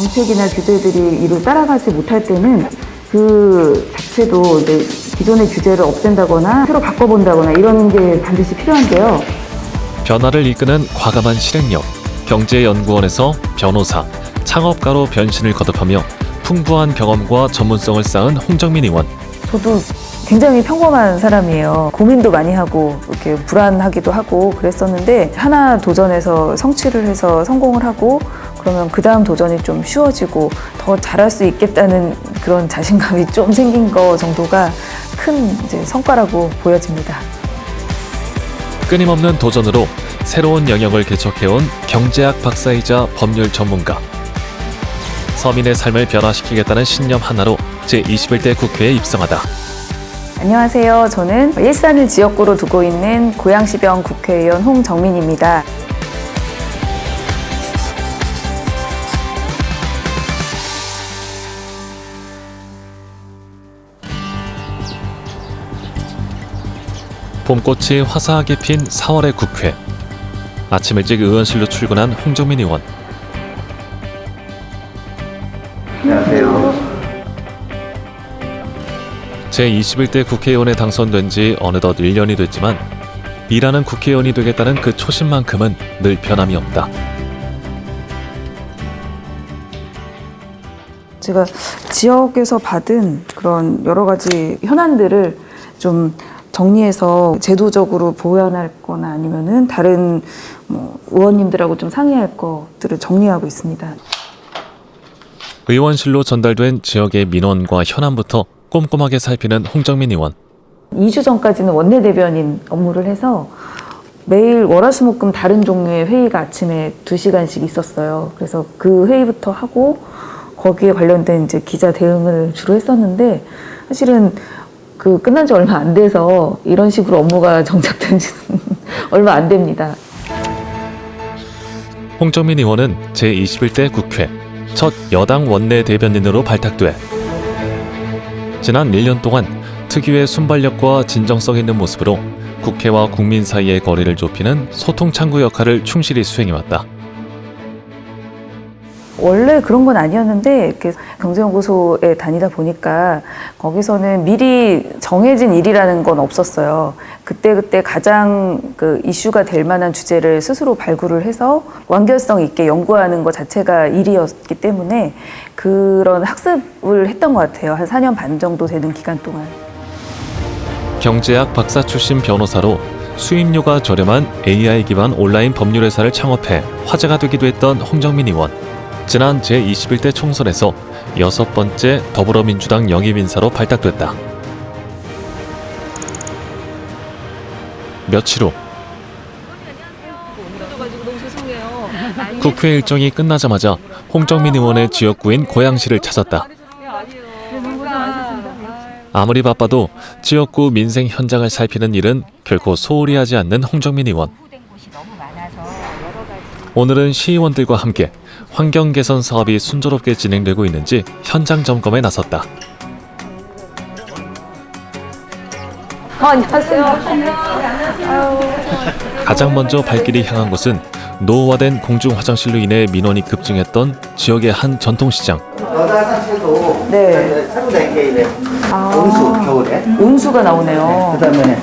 정책이나 규제들이 이를 따라가지 못할 때는 그 자체도 이제 기존의 규제를 없앤다거나 새로 바꿔본다거나 이런 게 반드시 필요한데요. 변화를 이끄는 과감한 실행력, 경제연구원에서 변호사, 창업가로 변신을 거듭하며 풍부한 경험과 전문성을 쌓은 홍정민 의원. 저도 굉장히 평범한 사람이에요. 고민도 많이 하고 이렇게 불안하기도 하고 그랬었는데 하나 도전해서 성취를 해서 성공을 하고 그러면 그 다음 도전이 좀 쉬워지고 더 잘할 수 있겠다는 그런 자신감이 좀 생긴 거 정도가 큰 이제 성과라고 보여집니다. 끊임없는 도전으로 새로운 영역을 개척해온 경제학 박사이자 법률 전문가. 서민의 삶을 변화시키겠다는 신념 하나로 제21대 국회에 입성하다. 안녕하세요. 저는 일산을 지역구로 두고 있는 고양시병 국회의원 홍정민입니다. 봄꽃이 화사하게 핀 4월의 국회. 아침 일찍 의원실로 출근한 홍정민 의원. 안녕하세요. 제21대 국회의원에 당선된 지 어느덧 1년이 됐지만 일하는 국회의원이 되겠다는 그 초심만큼은 늘 변함이 없다. 제가 지역에서 받은 그런 여러 가지 현안들을 좀 정리해서 제도적으로 보완할 거나 아니면은 다른 의원님들하고 좀 상의할 것들을 정리하고 있습니다. 의원실로 전달된 지역의 민원과 현안부터 꼼꼼하게 살피는 홍정민 의원. 2주 전까지는 원내대변인 업무를 해서 매일 월화수목금 다른 종류의 회의가 아침에 2시간씩 있었어요. 그래서 그 회의부터 하고 거기에 관련된 이제 기자 대응을 주로 했었는데 사실은 그 끝난 지 얼마 안 돼서 이런 식으로 업무가 정착된 지는 얼마 안 됩니다. 홍정민 의원은 제21대 국회 첫 여당 원내대변인으로 발탁돼 지난 1년 동안 특유의 순발력과 진정성 있는 모습으로 국회와 국민 사이의 거리를 좁히는 소통 창구 역할을 충실히 수행해왔다. 원래 그런 건 아니었는데 이렇게 경제연구소에 다니다 보니까 거기서는 미리 정해진 일이라는 건 없었어요. 그때 가장 그 이슈가 될 만한 주제를 스스로 발굴을 해서 완결성 있게 연구하는 것 자체가 일이었기 때문에 그런 학습을 했던 것 같아요. 한 4년 반 정도 되는 기간 동안. 경제학 박사 출신 변호사로 수임료가 저렴한 AI 기반 온라인 법률회사를 창업해 화제가 되기도 했던 홍정민 의원. 지난 제21대 총선에서 6번째 더불어민주당 영입인사로 발탁됐다. 며칠 후 국회 일정이 끝나자마자 홍정민 의원의 지역구인 고양시를 찾았다. 아무리 바빠도 지역구 민생 현장을 살피는 일은 결코 소홀히 하지 않는 홍정민 의원. 오늘은 시의원들과 함께 환경 개선 사업이 순조롭게 진행되고 있는지 현장 점검에 나섰다. 안녕하세요. 가장 먼저 발길이 향한 곳은 노후화된 공중 화장실로 인해 민원이 급증했던 지역의 한 전통시장. 여자 화장실도 네. 새로 낸게 온수 겨울에 온수가 나오네요. 그다음에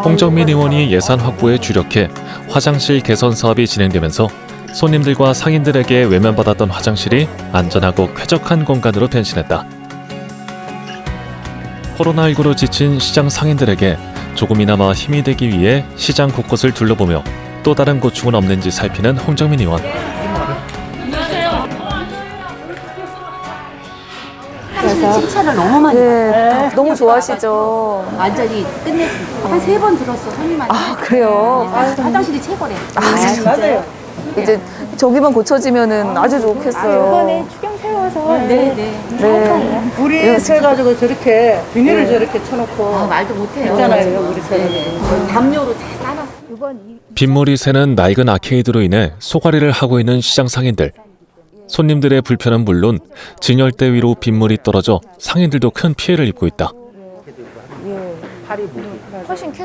홍정민 의원이 예산 확보에 주력해 화장실 개선 사업이 진행되면서 손님들과 상인들에게 외면받았던 화장실이 안전하고 쾌적한 공간으로 변신했다. 코로나19로 지친 시장 상인들에게 조금이나마 힘이 되기 위해 시장 곳곳을 둘러보며 또 다른 고충은 없는지 살피는 홍정민 의원. 칭찬을 너무 많이 받아요. 네, 너무 좋아하시죠. 완전히 끝냈습니다. 한 3번 들었어, 손님한테. 아, 그래요? 화장실이 최고래. 진짜요? 이제 저기만 고쳐지면은 아주 좋겠어요. 이번에 추경 세워서 네. 우리 해가지고 저렇게 비닐을 저렇게 쳐놓고 말도 못해요. 있잖아요, 우리 세가지고. 담요로 다 싸놨어. 빗물이 새는 낡은 아케이드로 인해 소가리를 하고 있는 시장 상인들. 손님들의 불편은 물론 진열대 위로 빗물이 떨어져 상인들도 큰 피해를 입고 있다.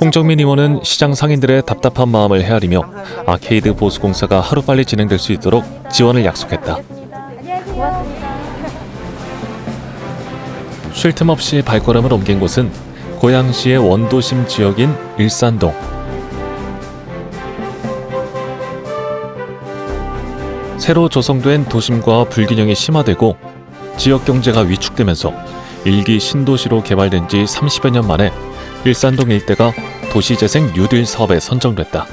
홍정민 의원은 시장 상인들의 답답한 마음을 헤아리며 아케이드 보수 공사가 하루빨리 진행될 수 있도록 지원을 약속했다. 쉴 틈 없이 발걸음을 옮긴 곳은 고양시의 원도심 지역인 일산동. 새로 조성된 도심과 불균형이 심화되고 지역 경제가 위축되면서 일기 신도시로 개발된 지 30여 년 만에 일산동 일대가 도시재생 뉴딜 사업에 선정됐다.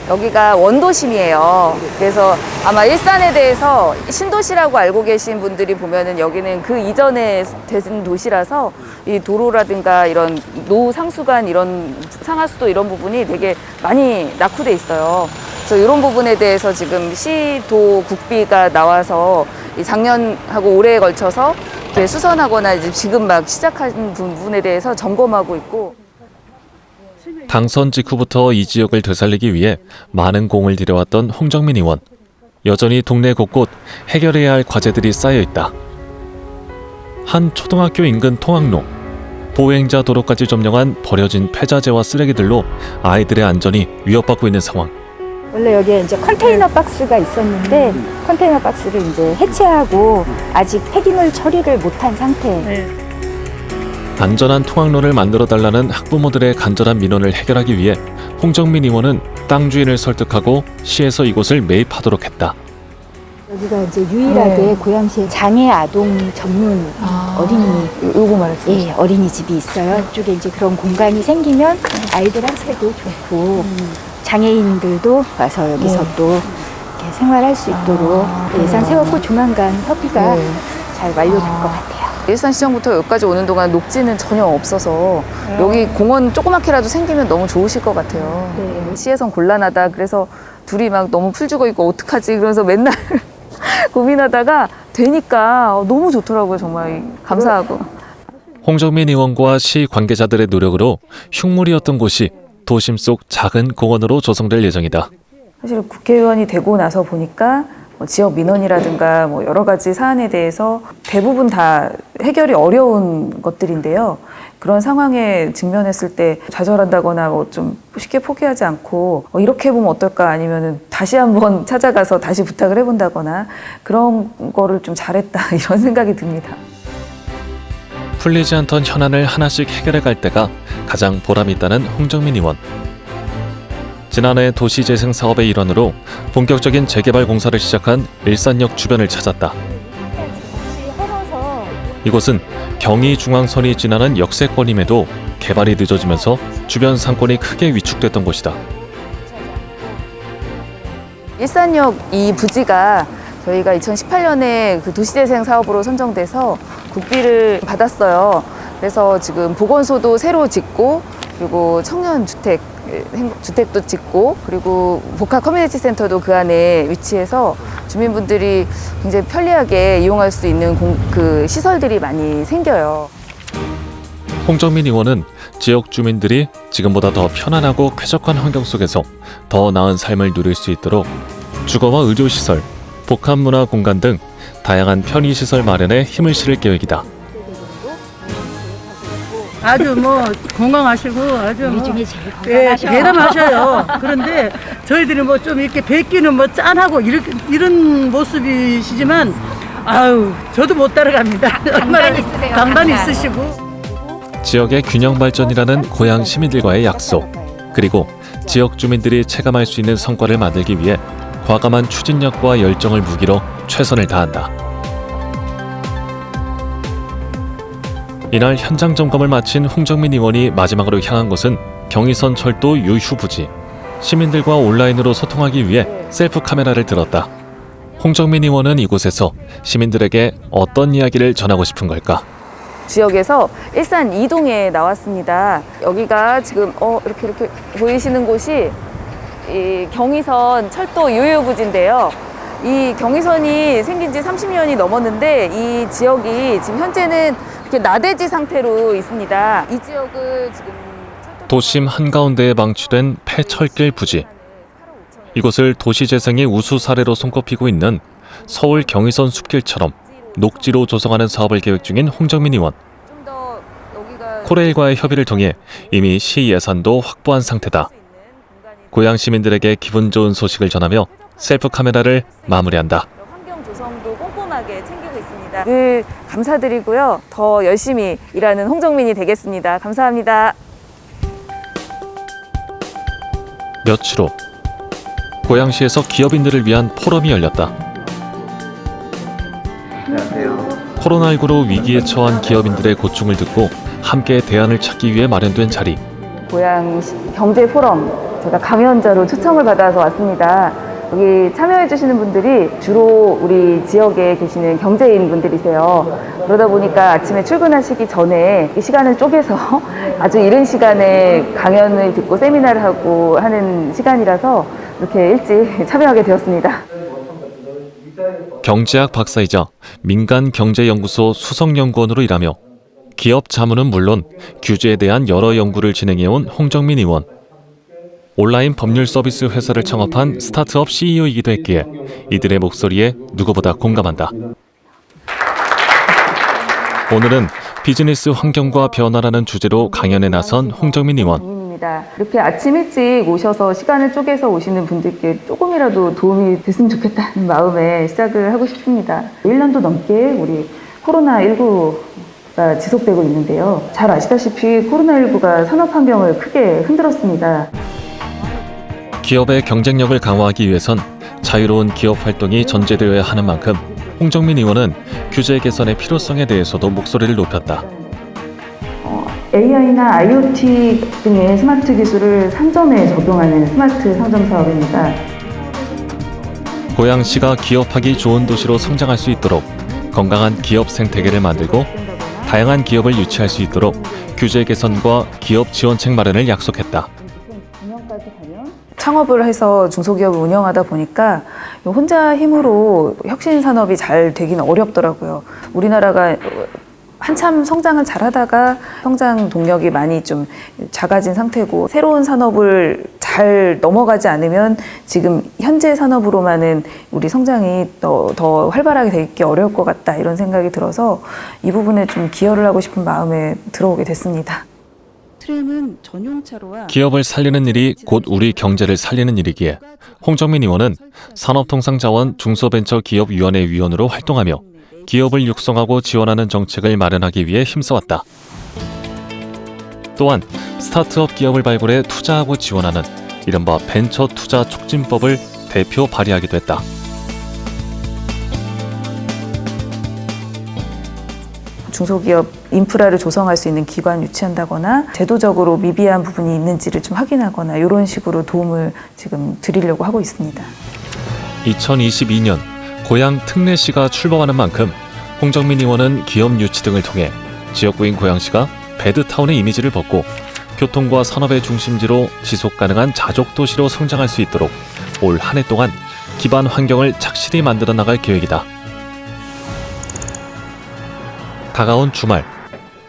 여기가 원도심이에요. 그래서 아마 일산에 대해서 신도시라고 알고 계신 분들이 보면은 여기는 그 이전에 된 도시라서 이 도로라든가 이런 노상수간 이런 상하수도 이런 부분이 되게 많이 낙후돼 있어요. 그래서 이런 부분에 대해서 지금 시도 국비가 나와서 이 작년하고 올해에 걸쳐서 이렇게 수선하거나 이제 지금 막 시작한 부분에 대해서 점검하고 있고. 당선 직후부터 이 지역을 되살리기 위해 많은 공을 들여왔던 홍정민 의원. 여전히 동네 곳곳 해결해야 할 과제들이 쌓여 있다. 한 초등학교 인근 통학로, 보행자 도로까지 점령한 버려진 폐자재와 쓰레기들로 아이들의 안전이 위협받고 있는 상황. 원래 여기에 이제 컨테이너 박스가 있었는데 컨테이너 박스를 이제 해체하고 아직 폐기물 처리를 못한 상태. 안전한 통학로를 만들어달라는 학부모들의 간절한 민원을 해결하기 위해 홍정민 의원은 땅 주인을 설득하고 시에서 이곳을 매입하도록 했다. 여기가 이제 유일하게 고양시에 장애 아동 전문 어린이 요거 말했어요. 예, 어린이집이 있어요. 이쪽에 이제 그런 공간이 생기면 아이들한테도 좋고 장애인들도 와서 여기서 또 이렇게 생활할 수 있도록 예산 세웠고 조만간 협의가 잘 완료될 것 같아요. 일산시청부터 여기까지 오는 동안 녹지는 전혀 없어서 여기 공원 조그맣게라도 생기면 너무 좋으실 것 같아요. 네. 시에선 곤란하다. 그래서 둘이 막 너무 풀 죽어 있고 어떡하지? 그러면서 맨날 고민하다가 되니까 너무 좋더라고요. 정말 감사하고. 홍정민 의원과 시 관계자들의 노력으로 흉물이었던 곳이 도심 속 작은 공원으로 조성될 예정이다. 사실 국회의원이 되고 나서 보니까 뭐 지역 민원이라든가 뭐 여러 가지 사안에 대해서 대부분 다 해결이 어려운 것들인데요. 그런 상황에 직면했을 때 좌절한다거나 뭐 좀 쉽게 포기하지 않고 이렇게 해보면 어떨까 아니면은 다시 한번 찾아가서 다시 부탁을 해본다거나 그런 거를 좀 잘했다 이런 생각이 듭니다. 풀리지 않던 현안을 하나씩 해결해 갈 때가 가장 보람 있다는 홍정민 의원. 지난해 도시재생 사업의 일환으로 본격적인 재개발 공사를 시작한 일산역 주변을 찾았다. 이곳은 경의중앙선이 지나는 역세권임에도 개발이 늦어지면서 주변 상권이 크게 위축됐던 곳이다. 일산역 이 부지가 저희가 2018년에 그 도시재생 사업으로 선정돼서 국비를 받았어요. 그래서 지금 보건소도 새로 짓고 그리고 주택도 짓고 그리고 복합 커뮤니티 센터도 그 안에 위치해서 주민분들이 굉장히 편리하게 이용할 수 있는 그 시설들이 많이 생겨요. 홍정민 의원은 지역 주민들이 지금보다 더 편안하고 쾌적한 환경 속에서 더 나은 삶을 누릴 수 있도록 주거와 의료시설, 복합문화 공간 등 다양한 편의시설 마련에 힘을 실을 계획이다. 아주 뭐 건강하시고 아주 우리 뭐 중에 제일 건강하셔. 대담하셔요. 그런데 저희들이 뭐 좀 이렇게 뵙기는 뭐 짠하고 이런 모습이시지만 아유 저도 못 따라갑니다. 강단 있으세요. 강단 있으시고. 지역의 균형 발전이라는 고향 시민들과의 약속, 그리고 지역 주민들이 체감할 수 있는 성과를 만들기 위해 과감한 추진력과 열정을 무기로 최선을 다한다. 이날 현장 점검을 마친 홍정민 의원이 마지막으로 향한 곳은 경의선 철도 유휴 부지. 시민들과 온라인으로 소통하기 위해 셀프 카메라를 들었다. 홍정민 의원은 이곳에서 시민들에게 어떤 이야기를 전하고 싶은 걸까? 지역에서 일산 2동에 나왔습니다. 여기가 지금 이렇게 보이시는 곳이 이 경의선 철도 유휴부지인데요. 이 경의선이 생긴 지 30년이 넘었는데 이 지역이 지금 현재는 이렇게 나대지 상태로 있습니다. 이 지역은 지금 도심 한가운데에 방치된 폐철길 부지. 이곳을 도시재생의 우수 사례로 손꼽히고 있는 서울 경의선 숲길처럼 녹지로 조성하는 사업을 계획 중인 홍정민 의원. 코레일과의 협의를 통해 이미 시 예산도 확보한 상태다. 고향 시민들에게 기분 좋은 소식을 전하며 셀프 카메라를 마무리한다. 환경 조성도 꼼꼼하게 챙기고 있습니다. 늘 감사드리고요. 더 열심히 일하는 홍정민이 되겠습니다. 감사합니다. 며칠 후 고양시에서 기업인들을 위한 포럼이 열렸다. 안녕하세요. 코로나19로 위기에 처한 기업인들의 고충을 듣고 함께 대안을 찾기 위해 마련된 자리. 고양시 경제 포럼 제가 강연자로 초청을 받아서 왔습니다. 여기 참여해 주시는 분들이 주로 우리 지역에 계시는 경제인 분들이세요. 그러다 보니까 아침에 출근하시기 전에 이 시간을 쪼개서 아주 이른 시간에 강연을 듣고 세미나를 하고 하는 시간이라서 이렇게 일찍 참여하게 되었습니다. 경제학 박사이자 민간경제연구소 수석연구원으로 일하며 기업 자문은 물론 규제에 대한 여러 연구를 진행해온 홍정민 의원. 온라인 법률 서비스 회사를 창업한 스타트업 CEO이기도 했기에 이들의 목소리에 누구보다 공감한다. 오늘은 비즈니스 환경과 변화라는 주제로 강연에 나선 홍정민 의원. 이렇게 아침 일찍 오셔서 시간을 쪼개서 오시는 분들께 조금이라도 도움이 됐으면 좋겠다는 마음에 시작을 하고 싶습니다. 1년도 넘게 우리 코로나19가 지속되고 있는데요. 잘 아시다시피 코로나19가 산업 환경을 크게 흔들었습니다. 기업의 경쟁력을 강화하기 위해선 자유로운 기업 활동이 전제되어야 하는 만큼 홍정민 의원은 규제 개선의 필요성에 대해서도 목소리를 높였다. AI나 IoT 등의 스마트 기술을 상점에 적용하는 스마트 상점 사업입니다. 고양시가 기업하기 좋은 도시로 성장할 수 있도록 건강한 기업 생태계를 만들고 다양한 기업을 유치할 수 있도록 규제 개선과 기업 지원책 마련을 약속했다. 창업을 해서 중소기업을 운영하다 보니까 혼자 힘으로 혁신 산업이 잘 되기는 어렵더라고요. 우리나라가 한참 성장을 잘하다가 성장 동력이 많이 좀 작아진 상태고 새로운 산업을 잘 넘어가지 않으면 지금 현재 산업으로만은 우리 성장이 더 활발하게 되기 어려울 것 같다 이런 생각이 들어서 이 부분에 좀 기여를 하고 싶은 마음에 들어오게 됐습니다. 트램은 전용차로와 기업을 살리는 일이 곧 우리 경제를 살리는 일이기에 홍정민 의원은 산업통상자원 중소벤처기업위원회 위원으로 활동하며 기업을 육성하고 지원하는 정책을 마련하기 위해 힘써왔다. 또한 스타트업 기업을 발굴해 투자하고 지원하는 이른바 벤처 투자 촉진법을 대표 발의하기도 했다. 중소기업 인프라를 조성할 수 있는 기관 유치한다거나 제도적으로 미비한 부분이 있는지를 좀 확인하거나 이런 식으로 도움을 지금 드리려고 하고 있습니다. 2022년 고양 특례시가 출범하는 만큼 홍정민 의원은 기업 유치 등을 통해 지역구인 고양시가 배드타운의 이미지를 벗고 교통과 산업의 중심지로 지속가능한 자족도시로 성장할 수 있도록 올 한 해 동안 기반 환경을 착실히 만들어 나갈 계획이다. 다가온 주말,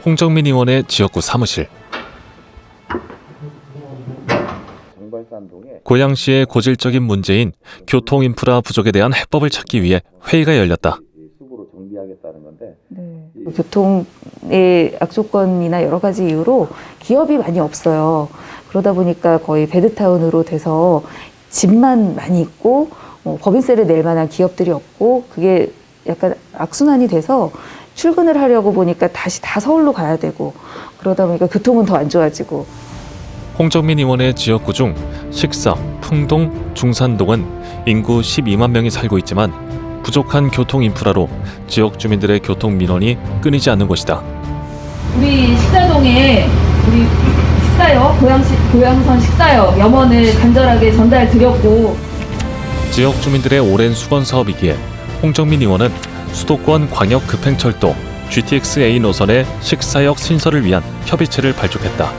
홍정민 의원의 지역구 사무실. 고양시의 고질적인 문제인 교통 인프라 부족에 대한 해법을 찾기 위해 회의가 열렸다. 교통의 악조건이나 여러 가지 이유로 기업이 많이 없어요. 그러다 보니까 거의 배드타운으로 돼서 집만 많이 있고 법인세를 낼 만한 기업들이 없고 그게 약간 악순환이 돼서 출근을 하려고 보니까 다시 다 서울로 가야 되고 그러다 보니까 교통은 더 안 좋아지고. 홍정민 의원의 지역구 중 식사, 풍동, 중산동은 인구 12만 명이 살고 있지만 부족한 교통 인프라로 지역 주민들의 교통 민원이 끊이지 않는 곳이다. 우리 식사동에 우리 식사역, 고양선 식사역 염원을 간절하게 전달드렸고 지역 주민들의 오랜 수건 사업이기에 홍정민 의원은 수도권 광역급행철도 GTX-A 노선의 식사역 신설을 위한 협의체를 발족했다.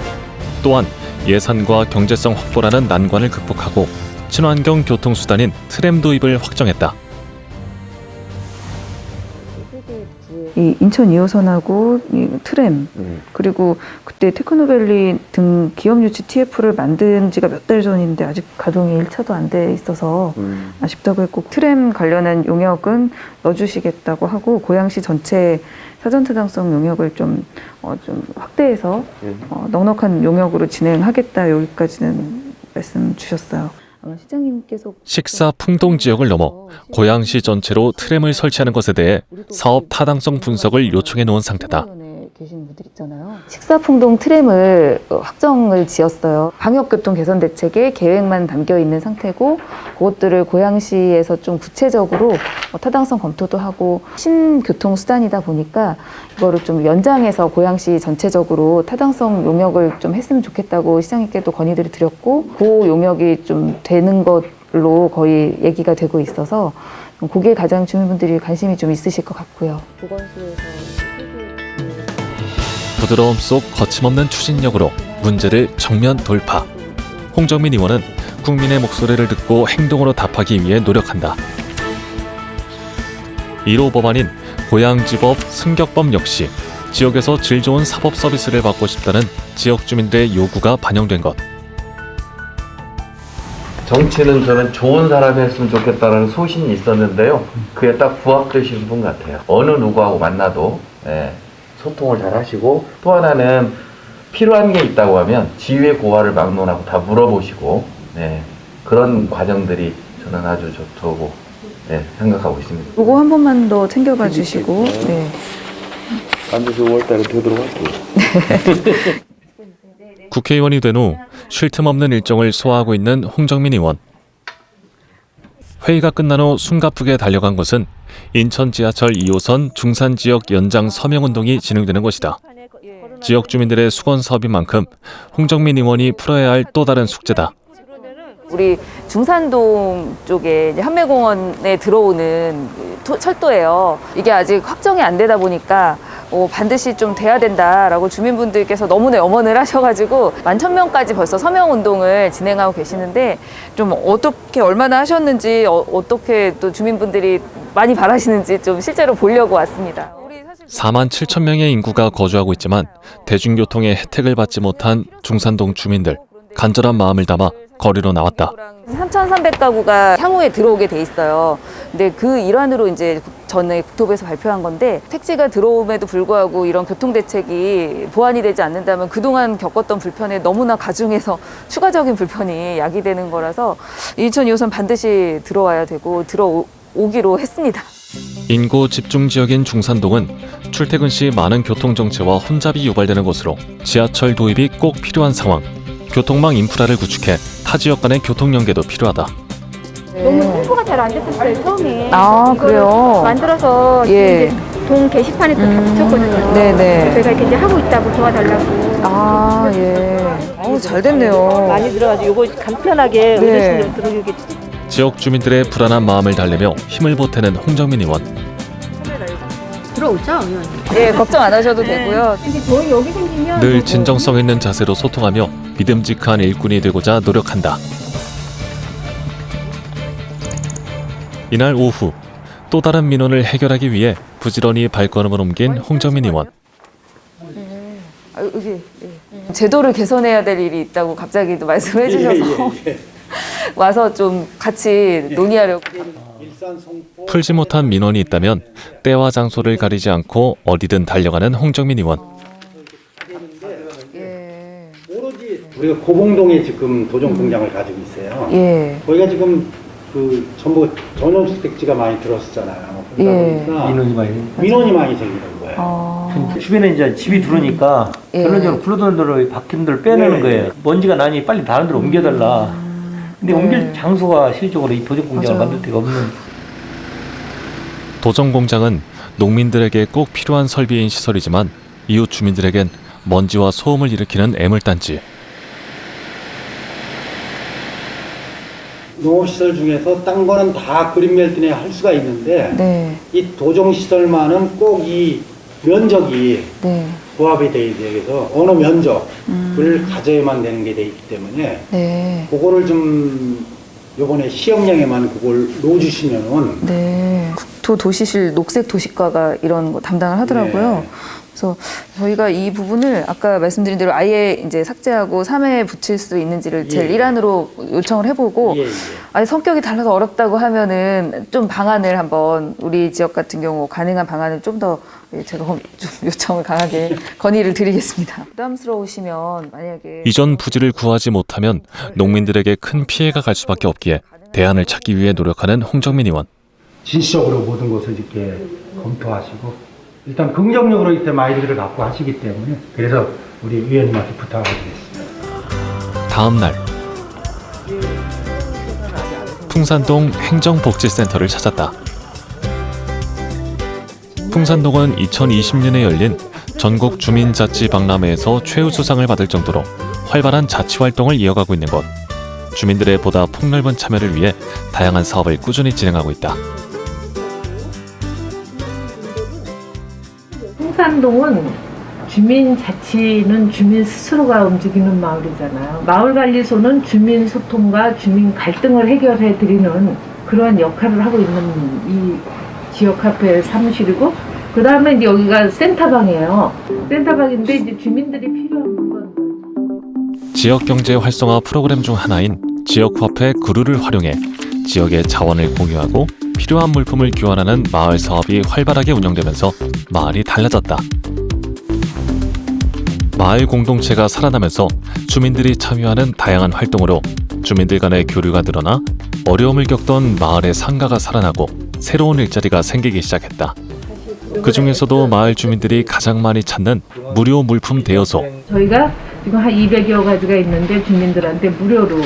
또한 예산과 경제성 확보라는 난관을 극복하고 친환경 교통수단인 트램 도입을 확정했다. 이 인천 2호선하고 이 트램 그리고 그때 테크노밸리 등 기업 유치 TF를 만든 지가 몇 달 전인데 아직 가동이 1차도 안 돼 있어서 아쉽다고 했고 트램 관련한 용역은 넣어주시겠다고 하고 고양시 전체 사전타당성 용역을 좀 확대해서 넉넉한 용역으로 진행하겠다 여기까지는 말씀 주셨어요. 아마 시장님께서 식사 풍동 지역을 넘어 고양시 전체로 트램을 설치하는 것에 대해 사업 타당성 분석을 요청해 놓은 상태다. 계신 분들 있잖아요. 식사풍동 트램을 확정을 지었어요. 방역교통 개선 대책에 계획만 담겨 있는 상태고 그것들을 고양시에서 좀 구체적으로 타당성 검토도 하고 신교통수단이다 보니까 이거를 좀 연장해서 고양시 전체적으로 타당성 용역을 좀 했으면 좋겠다고 시장님께도 건의들을 드렸고 그 용역이 좀 되는 것로 거의 얘기가 되고 있어서 그게 가장 주민분들이 관심이 좀 있으실 것 같고요. 부드러움 속 거침없는 추진력으로 문제를 정면 돌파. 홍정민 의원은 국민의 목소리를 듣고 행동으로 답하기 위해 노력한다. 1호 법안인 고양지법 승격법 역시 지역에서 질 좋은 사법 서비스를 받고 싶다는 지역 주민들의 요구가 반영된 것. 정치는 저는 좋은 사람이 했으면 좋겠다는 소신이 있었는데요. 그에 딱 부합되시는 분 같아요. 어느 누구하고 만나도 소통을 잘 하시고, 또 하나는 필요한 게 있다고 하면 지휘의 고하를 막론하고 다 물어보시고, 그런 과정들이 저는 아주 좋다고 생각하고 있습니다. 요거 한 번만 더 챙겨봐 주시고. 네. 반드시 5월달에 되도록 할게요. 국회의원이 된 후 쉴 틈 없는 일정을 소화하고 있는 홍정민 의원. 회의가 끝난 후 숨가쁘게 달려간 곳은 인천 지하철 2호선 중산지역 연장 서명운동이 진행되는 곳이다. 지역 주민들의 수건 사업인 만큼 홍정민 의원이 풀어야 할 또 다른 숙제다. 우리 중산동 쪽에 이제 한매공원에 들어오는 철도예요. 이게 아직 확정이 안 되다 보니까 반드시 좀 돼야 된다라고 주민분들께서 너무나 염원을 하셔가지고 11,000명까지 벌써 서명운동을 진행하고 계시는데 좀 어떻게 얼마나 하셨는지 어떻게 또 주민분들이 많이 바라시는지 좀 실제로 보려고 왔습니다. 47,000명의 인구가 거주하고 있지만 대중교통의 혜택을 받지 못한 중산동 주민들. 간절한 마음을 담아 거리로 나왔다. 3,300가구가 향후에 들어오게 돼 있어요. 근데 그 일환으로 이제 전에 국토부에서 발표한 건데 택지가 들어옴에도 불구하고 이런 교통 대책이 보완이 되지 않는다면 그동안 겪었던 불편에 너무나 가중해서 추가적인 불편이 야기되는 거라서 인천 2호선 반드시 들어와야 되고 들어오기로 했습니다. 인구 집중 지역인 중산동은 출퇴근 시 많은 교통 정체와 혼잡이 유발되는 곳으로 지하철 도입이 꼭 필요한 상황. 교통망 인프라를 구축해 타 지역 간의 교통 연계도 필요하다. 너무 홍보가 잘 안 됐었어요, 처음에. 아, 그래요? 만들어서 예. 이제 동 게시판에 또 다 붙였거든요. 네네. 저희가 이렇게 이제 하고 있다고 도와달라고. 아, 예. 잘 됐네요. 많이 들어가지고 이거 간편하게 어르신들 들어오게. 지역 주민들의 불안한 마음을 달래며 힘을 보태는 홍정민 의원. 들어오죠, 의원님? 예, 걱정 안 하셔도 되고요. 근데 저희 여기 생기면 늘 진정성 있는 자세로 소통하며 믿음직한 일꾼이 되고자 노력한다. 이날 오후 또 다른 민원을 해결하기 위해 부지런히 발걸음을 옮긴 홍정민 의원. 여기 제도를 개선해야 될 일이 있다고 갑자기 또 말씀해 주셔서 와서 좀 같이 논의하려고. 풀지 못한 민원이 있다면 때와 장소를 가리지 않고 어디든 달려가는 홍정민 의원. 우리가 고봉동에 지금 도전 공장을 가지고 있어요. 예. 거기가 지금 그 전부 전원주택지가 많이 들었었잖아요. 그러다 보니까 민원이 많이 생기는 거예요. 주변에 이제 집이 들어오니까 결론적으로 굴러도는 대로 박힌 데를 빼내는 거예요. 먼지가 나니 빨리 다른 데로 옮겨달라. 근데 옮길 장소가 실질적으로 이 도전 공장을 만들 데가 없는. 도전 공장은 농민들에게 꼭 필요한 설비인 시설이지만 이웃 주민들에겐 먼지와 소음을 일으키는 애물단지. 농업시설 중에서 딴 거는 다 그린벨트에 할 수가 있는데 이 도정시설만은 꼭 이 면적이 부합이 돼야 돼서 어느 면적을 가져야만 되는 게 돼 있기 때문에 그거를 좀 요번에 시험령에만 그걸 넣어주시면은 국토도시실 녹색도시과가 이런 거 담당을 하더라고요. 그래서 저희가 이 부분을 아까 말씀드린 대로 아예 이제 삭제하고 3회에 붙일 수 있는지를 제일 일환으로 요청을 해보고 아예 성격이 달라서 어렵다고 하면은 좀 방안을 한번 우리 지역 같은 경우 가능한 방안을 좀 더 제가 좀 요청을 강하게 건의를 드리겠습니다. 부담스러우시면 만약에 이전 부지를 구하지 못하면 농민들에게 큰 피해가 갈 수밖에 없기에 대안을 찾기 위해 노력하는 홍정민 의원. 진취적으로 모든 것을 이렇게 검토하시고 일단 긍정적으로 이때 마인드를 갖고 하시기 때문에 그래서 우리 위원님한테 부탁드리겠습니다. 다음 날 풍산동 행정복지센터를 찾았다. 풍산동은 2020년에 열린 전국 주민자치박람회에서 최우수상을 받을 정도로 활발한 자치활동을 이어가고 있는 곳. 주민들의 보다 폭넓은 참여를 위해 다양한 사업을 꾸준히 진행하고 있다. 풍산동은 주민 자치는 주민 스스로가 움직이는 마을이잖아요. 마을관리소는 주민 소통과 주민 갈등을 해결해 드리는 그러한 역할을 하고 있는 이 지역 카페 사무실이고, 그 다음에 이제 여기가 센터방이에요. 센터방인데 이제 주민들이 필요한 물건. 지역 경제 활성화 프로그램 중 하나인 지역화폐 그루를 활용해 지역의 자원을 공유하고 필요한 물품을 교환하는 마을 사업이 활발하게 운영되면서 마을이 달라졌다. 마을 공동체가 살아나면서 주민들이 참여하는 다양한 활동으로 주민들 간의 교류가 늘어나 어려움을 겪던 마을의 상가가 살아나고 새로운 일자리가 생기기 시작했다. 그 중에서도 마을 주민들이 가장 많이 찾는 무료 물품 대여소. 저희가 지금 한 200여 가지가 있는데 주민들한테 무료로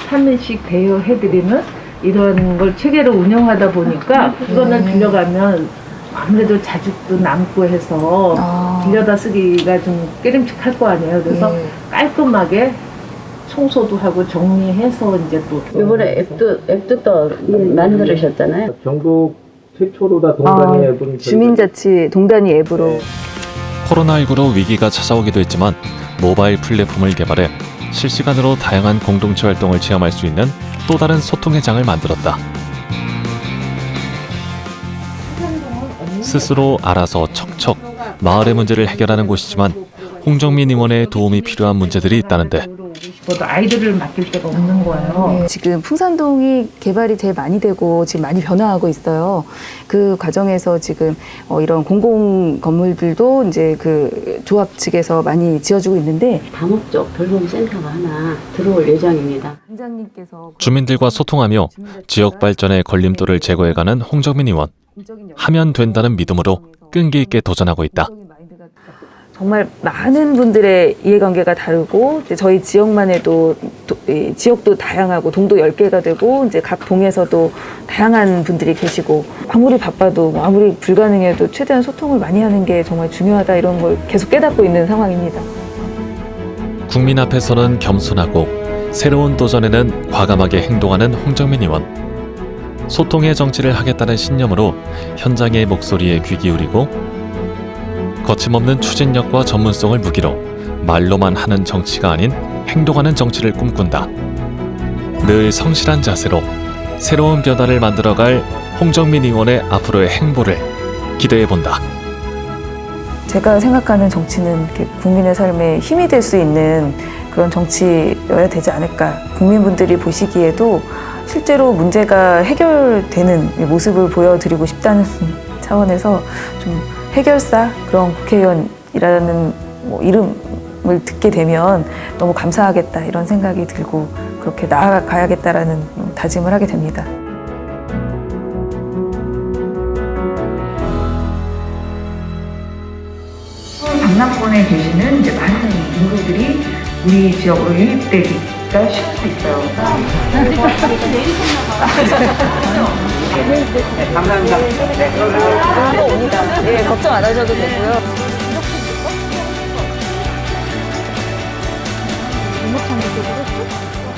3일씩 대여해드리는 이런 걸 체계로 운영하다 보니까 이거는 빌려가면 아무래도 자죽도 남고 해서 빌려다 쓰기가 좀 깨름칙할 거 아니에요. 그래서 깔끔하게 청소도 하고 정리해서 이제 또 이번에 앱도 또 만들으셨잖아요. 전국 최초로 다 동단위 앱은 주민자치 동단위 앱으로 코로나19로 위기가 찾아오기도 했지만 모바일 플랫폼을 개발해 실시간으로 다양한 공동체 활동을 체험할 수 있는 또 다른 소통의 장을 만들었다. 스스로 알아서 척척 마을의 문제를 해결하는 곳이지만 홍정민 의원의 도움이 필요한 문제들이 있다는데 아이들을 맡길 데가 없는 거예요. 지금 풍산동이 개발이 제일 많이 되고 지금 많이 변화하고 있어요. 그 과정에서 지금 이런 공공 건물들도 이제 그 조합 측에서 많이 지어주고 있는데 다목적 돌봄센터가 하나 들어올 예정입니다. 주민들과 소통하며 지역 발전의 걸림돌을 제거해가는 홍정민 의원. 하면 된다는 믿음으로 끈기 있게 도전하고 있다. 정말 많은 분들의 이해관계가 다르고 이제 저희 지역만 해도 지역도 다양하고 동도 10개가 되고 이제 각 동에서도 다양한 분들이 계시고 아무리 바빠도 아무리 불가능해도 최대한 소통을 많이 하는 게 정말 중요하다 이런 걸 계속 깨닫고 있는 상황입니다. 국민 앞에서는 겸손하고 새로운 도전에는 과감하게 행동하는 홍정민 의원. 소통의 정치를 하겠다는 신념으로 현장의 목소리에 귀 기울이고 거침없는 추진력과 전문성을 무기로 말로만 하는 정치가 아닌 행동하는 정치를 꿈꾼다. 늘 성실한 자세로 새로운 변화를 만들어갈 홍정민 의원의 앞으로의 행보를 기대해본다. 제가 생각하는 정치는 이렇게 국민의 삶에 힘이 될 수 있는 그런 정치여야 되지 않을까. 국민분들이 보시기에도 실제로 문제가 해결되는 모습을 보여드리고 싶다는 차원에서 좀 해결사 그런 국회의원이라는 이름을 듣게 되면 너무 감사하겠다 이런 생각이 들고 그렇게 나아가야겠다라는 다짐을 하게 됩니다. 강남권에 계시는 이제 많은 인구들이 우리 지역으로 유입되기가 쉽고 있어요. 감사합니다. 한번 옵니다. 네, 걱정 안 하셔도 되고요. 이목찬 쪽으로 쭉